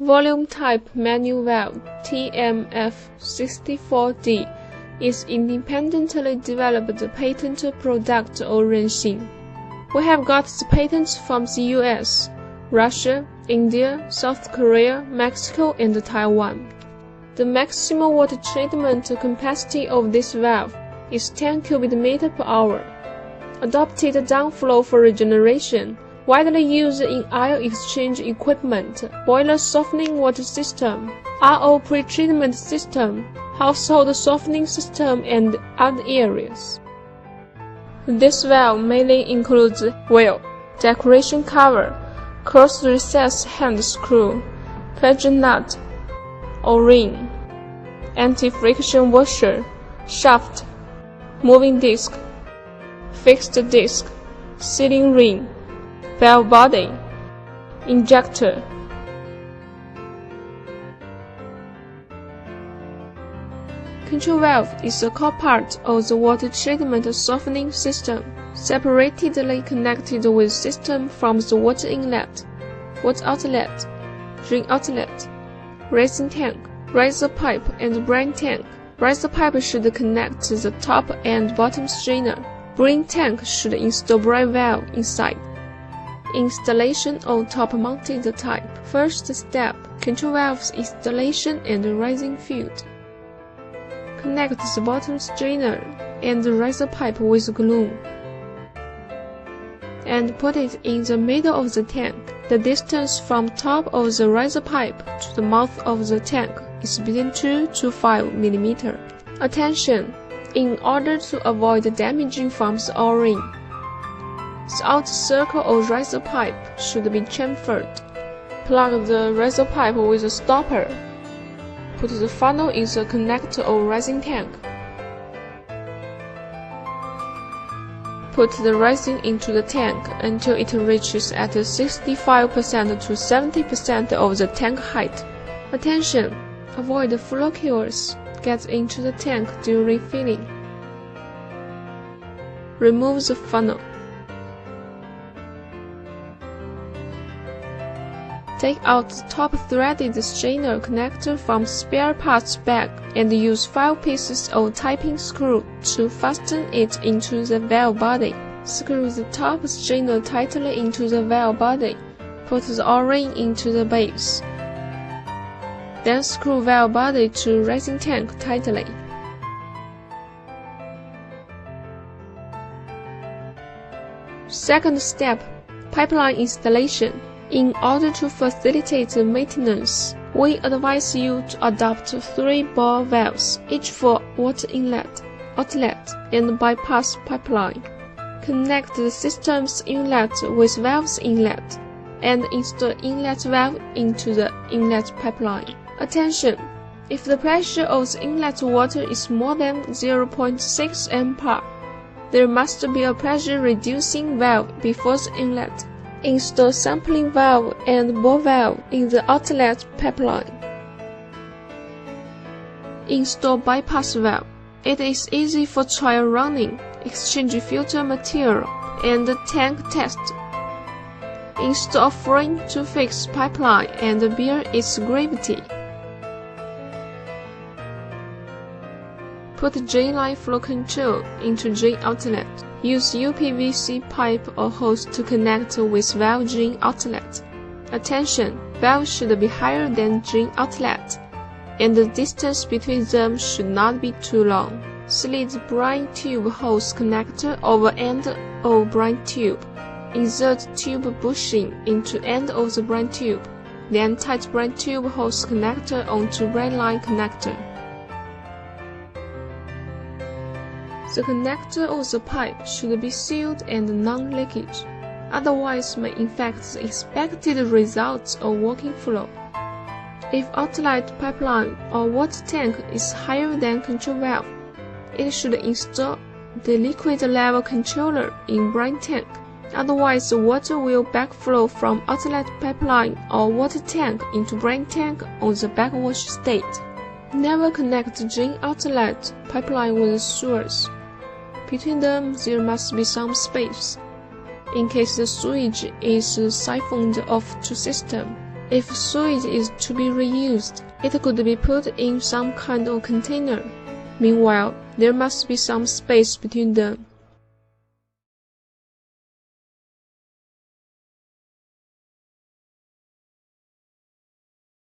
Volume Type Manual Valve TM-F64D is independently developed patent product of Runxin. We have got the patents from the US, Russia, India, South Korea, Mexico, and Taiwan. The maximum water treatment capacity of this valve is 10 cubic meters per hour. Adopted downflow for regeneration, widely used in ion exchange equipment, boiler softening water system, RO pretreatment system, household softening system, and other areas. This valve mainly includes wheel, decoration cover, cross-recess hand screw, PureGen nut, O-ring, anti-friction washer, shaft, moving disc, fixed disc, sealing ring, valve body, injector. Control valve is a core part of the water treatment softening system, separately connected with system from the water inlet, water outlet, drain outlet, raising tank, riser pipe, and brine tank. Riser pipe should connect the top and bottom strainer. Brine tank should install brine valve inside. Installation of top-mounted type. First step, control valve's installation and rising field. Connect the bottom strainer and the riser pipe with glue, and put it in the middle of the tank. The distance from top of the riser pipe to the mouth of the tank is between 2 to 5 mm. Attention! In order to avoid damaging from the O-ring, the outer circle of riser pipe should be chamfered. Plug the riser pipe with a stopper. Put the funnel in the connector of rising tank. Put the resin into the tank until it reaches at 65% to 70% of the tank height. Attention! Avoid floccules get into the tank during filling. Remove the funnel. Take out the top threaded strainer connector from spare parts bag and use 5 pieces of typing screw to fasten it into the valve body. Screw the top strainer tightly into the valve body. Put the O-ring into the base. Then screw valve body to rising tank tightly. Second step, pipeline installation. In order to facilitate maintenance, we advise you to adopt 3 ball valves, each for water inlet, outlet, and bypass pipeline. Connect the system's inlet with valve's inlet, and install inlet valve into the inlet pipeline. Attention! If the pressure of the inlet water is more than 0.6 MPa, there must be a pressure-reducing valve before the inlet. Install sampling valve and ball valve in the outlet pipeline. Install bypass valve. It is easy for trial running, exchange filter material, and tank test. Install a frame to fix pipeline and bear its gravity. Put drain line flow control into drain outlet. Use UPVC pipe or hose to connect with valve drain outlet. Attention! Valve should be higher than drain outlet, and the distance between them should not be too long. Slide brine tube hose connector over end of brine tube. Insert tube bushing into end of the brine tube. Then tight brine tube hose connector onto brine line connector. The connector of the pipe should be sealed and non-leakage, otherwise may affect the expected results of working flow. If outlet pipeline or water tank is higher than control valve, it should install the liquid level controller in brine tank, otherwise the water will backflow from outlet pipeline or water tank into brine tank on the backwash state. Never connect drain outlet pipeline with sewers. Between them, there must be some space. In case the sewage is siphoned off to system, If sewage is to be reused, it could be put in some kind of container. Meanwhile, there must be some space between them.